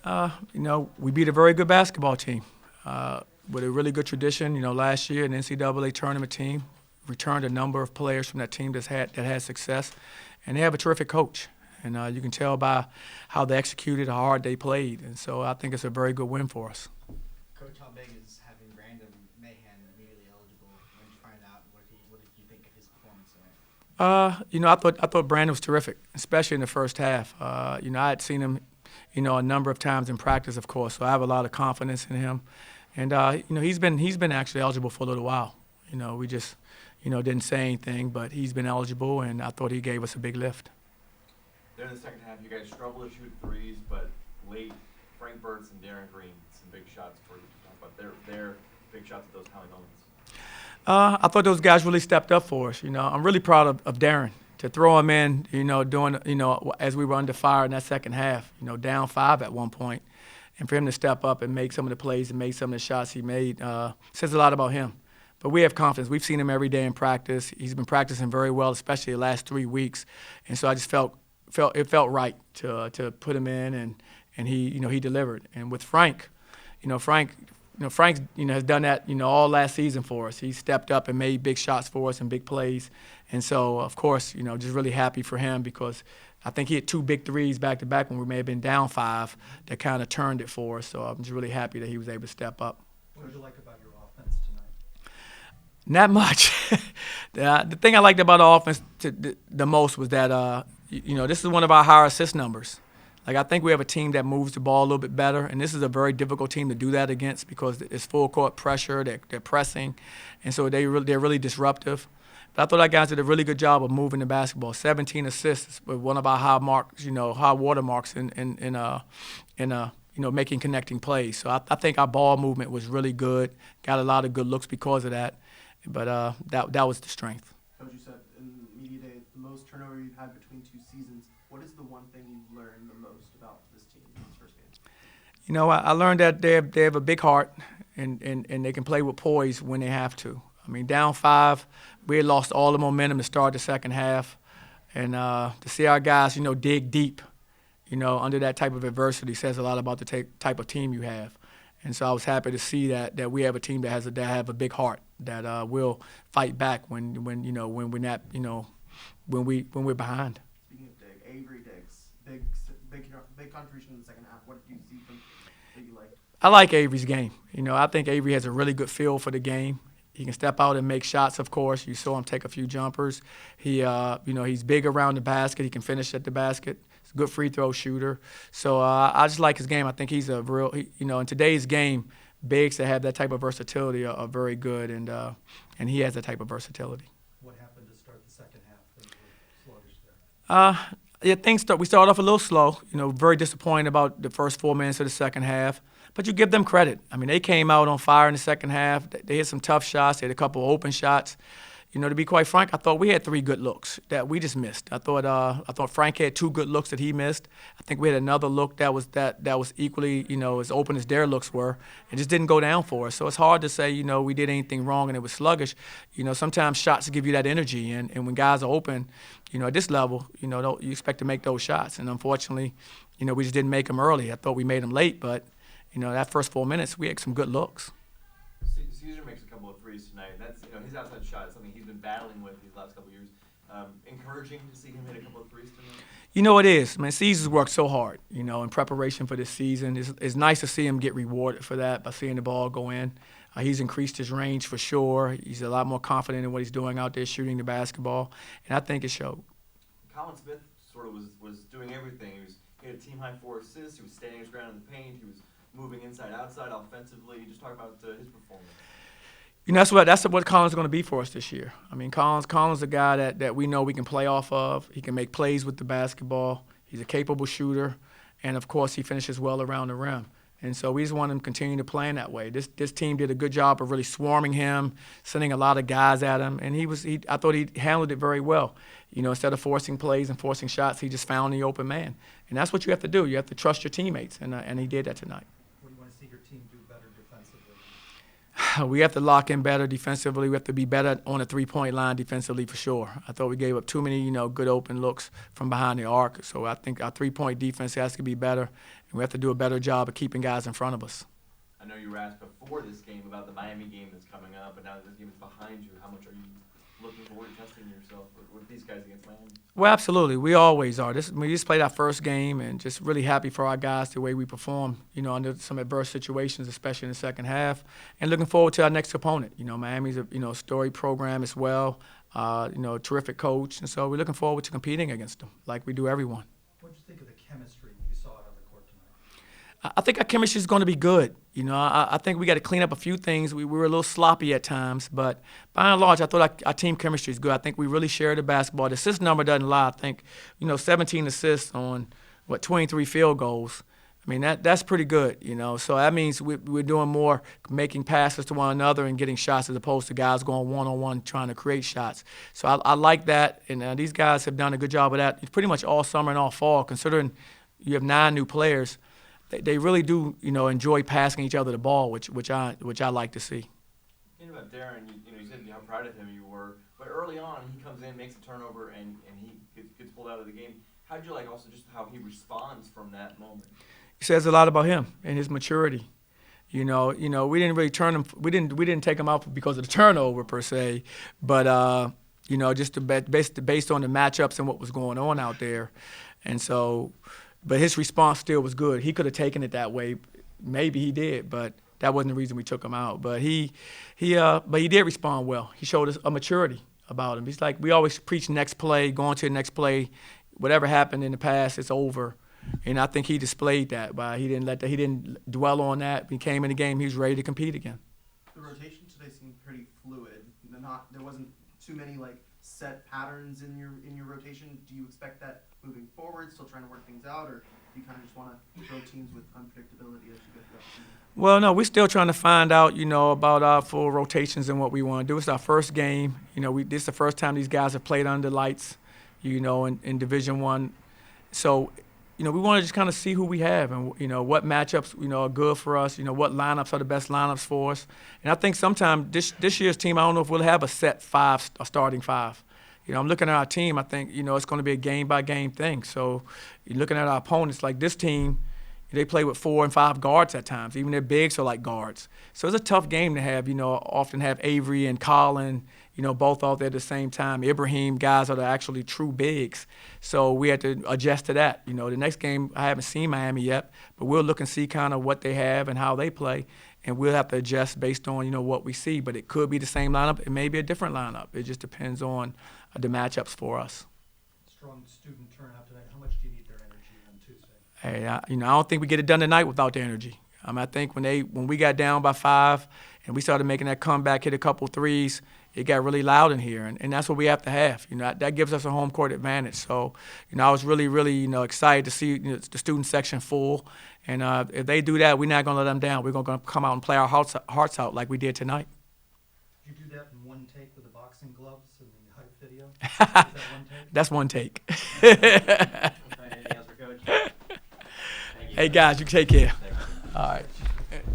We beat a very good basketball team with a really good tradition. Last year an NCAA tournament team returned a number of players from that team that had success, and they have a terrific coach. And you can tell by how they executed, how hard they played. And so I think it's a very good win for us. Coach, how big is having Brandon Mahan immediately eligible? When did you find out? What did you think of his performance tonight? I thought Brandon was terrific, especially in the first half. I had seen him, a number of times in practice, of course. So I have a lot of confidence in him. And he's been actually eligible for a little while. We just, didn't say anything, but he's been eligible, and I thought he gave us a big lift. Then in the second half, you guys struggle to shoot threes, but late, Frank Burt's and Darren Green, some big shots for you to talk about. Their big shots at those high moments. I thought those guys really stepped up for us. I'm really proud of Darren to throw him in. As we were under fire in that second half. Down 5 at one point, and for him to step up and make some of the plays and make some of the shots he made says a lot about him. But we have confidence. We've seen him every day in practice. He's been practicing very well, especially the last 3 weeks, and so I just felt right to put him in, and he delivered. And with Frank has done that all last season for us. He stepped up and made big shots for us and big plays, and so of course just really happy for him, because I think he had 2 big threes back to back when we may have been down 5 that kind of turned it for us. So I'm just really happy that he was able to step up. What did you like about your offense tonight? Not much. The thing I liked about the offense the most was that this is one of our higher assist numbers. Like, I think we have a team that moves the ball a little bit better, and this is a very difficult team to do that against because it's full court pressure, they're pressing, and so they're really disruptive. But I thought our guys did a really good job of moving the basketball. 17 assists with one of our high water marks in making connecting plays. So I think our ball movement was really good. Got a lot of good looks because of that, but that was the strength. Coach, you said in media day the most turnover you've had between 2 seasons. What is the one thing you've learned the most about this team in this first game? I learned that they have a big heart, and they can play with poise when they have to. I mean, down 5, we had lost all the momentum to start the second half, and to see our guys, dig deep, under that type of adversity says a lot about the type of team you have. And so I was happy to see that we have a team that have a big heart, that will fight back when we're not, when we're behind. Speaking of Avery Diggs, big contribution in the second half. What did you see from that you liked? I like Avery's game. I think Avery has a really good feel for the game. He can step out and make shots, of course. You saw him take a few jumpers. He's big around the basket. He can finish at the basket. He's a good free throw shooter. So I just like his game. I think he's a real, in today's game, bigs that have that type of versatility are very good, and he has that type of versatility. What happened to start the second half? Things were sluggish there. We started off a little slow. Very disappointed about the first 4 minutes of the second half. But you give them credit. I mean, they came out on fire in the second half. They had some tough shots. They had a couple of open shots. To be quite frank, I thought we had 3 good looks that we just missed. I thought Frank had 2 good looks that he missed. I think we had another look that was equally, as open as their looks were. It just didn't go down for us. So it's hard to say, we did anything wrong and it was sluggish. Sometimes shots give you that energy, and when guys are open, at this level, you expect to make those shots. And unfortunately, we just didn't make them early. I thought we made them late, but that first 4 minutes, we had some good looks. Caesar makes a couple of threes tonight. That's his outside shot is something he's been battling with these last couple of years. Encouraging to see him hit a couple of threes tonight. It is. Man, Caesar's worked so hard, in preparation for this season. It's nice to see him get rewarded for that by seeing the ball go in. He's increased his range for sure. He's a lot more confident in what he's doing out there shooting the basketball, and I think it showed. Colin Smith sort of was doing everything. He had a team high 4 assists. He was standing his ground in the paint. He was moving inside, outside, offensively. Just talk about his performance. That's what Colin's going to be for us this year. I mean, Colin's a guy that we know we can play off of. He can make plays with the basketball. He's a capable shooter, and of course, he finishes well around the rim. And so we just want him to continue to play in that way. This team did a good job of really swarming him, sending a lot of guys at him, and I thought he handled it very well. Instead of forcing plays and forcing shots, he just found the open man, and that's what you have to do. You have to trust your teammates, and he did that tonight. What do you want to see your team do better defensively? We have to lock in better defensively. We have to be better on the three-point line defensively for sure. I thought we gave up too many, good open looks from behind the arc. So I think our three-point defense has to be better. and we have to do a better job of keeping guys in front of us. I know you were asked before this game about the Miami game that's coming up, but now that this game is behind you, how much are you looking forward to testing yourself with these guys against Miami? Well, absolutely. We always are. We just played our first game, and just really happy for our guys the way we performed, under some adverse situations, especially in the second half, and looking forward to our next opponent. Miami's a storied program as well, terrific coach, and so we're looking forward to competing against them like we do everyone. What did you think of the chemistry when you saw it on the court tonight? I think our chemistry is going to be good. I think we got to clean up a few things. We were a little sloppy at times, but by and large, I thought our team chemistry is good. I think we really share the basketball. The assist number doesn't lie. I think, 17 assists on, 23 field goals. I mean, that's pretty good, So that means we're doing more making passes to one another and getting shots as opposed to guys going one-on-one trying to create shots. So I like that, and these guys have done a good job of that pretty much all summer and all fall, considering you have 9 new players. They really do, enjoy passing each other the ball, which I like to see. Thinking about Darren, you said how proud of him you were, but early on he comes in, makes a turnover, and he gets pulled out of the game. How did you like also just how he responds from that moment? It says a lot about him and his maturity. We didn't really turn him. We didn't take him out because of the turnover per se, but just based on the matchups and what was going on out there, and so. But his response still was good. He could have taken it that way. Maybe he did, but that wasn't the reason we took him out. But he did respond well. He showed us a maturity about him. He's like, we always preach next play, going to the next play. Whatever happened in the past, it's over. And I think he displayed that. He didn't dwell on that. He came in the game, he was ready to compete again. The rotation today seemed pretty fluid. There wasn't too many set patterns in your rotation. Do you expect that moving forward, still trying to work things out, or do you kind of just want to throw teams with unpredictability as you go throughout the season? Well, no, we're still trying to find out, about our full rotations and what we want to do. It's our first game. This is the first time these guys have played under lights, in Division I. So, we want to just kind of see who we have and, what matchups, are good for us, what lineups are the best lineups for us. And I think sometime this year's team, I don't know if we'll have a set 5, a starting 5. I'm looking at our team, I think, it's going to be a game-by-game thing. So you're looking at our opponents, like this team, they play with 4 and 5 guards at times. Even their bigs are like guards. So it's a tough game to have, often have Avery and Colin, both out there at the same time. Ibrahim, guys are the actually true bigs. So we had to adjust to that. The next game, I haven't seen Miami yet, but we'll look and see kind of what they have and how they play. And we'll have to adjust based on, what we see. But it could be the same lineup. It may be a different lineup. It just depends on the matchups for us. Strong student turnout tonight. How much do you need their energy on Tuesday? Hey, I don't think we get it done tonight without their energy. I think when we got down by 5 and we started making that comeback, hit a couple threes, it got really loud in here, and that's what we have to have. That gives us a home court advantage. So, I was really, really, excited to see the student section full. And if they do that, we're not going to let them down. We're going to come out and play our hearts out like we did tonight. Did you do that in one take with the boxing gloves and the hype video? Is that one take? That's one take. Anything else for Coach? Thank you. Hey, guys, you take care. Thanks. All right.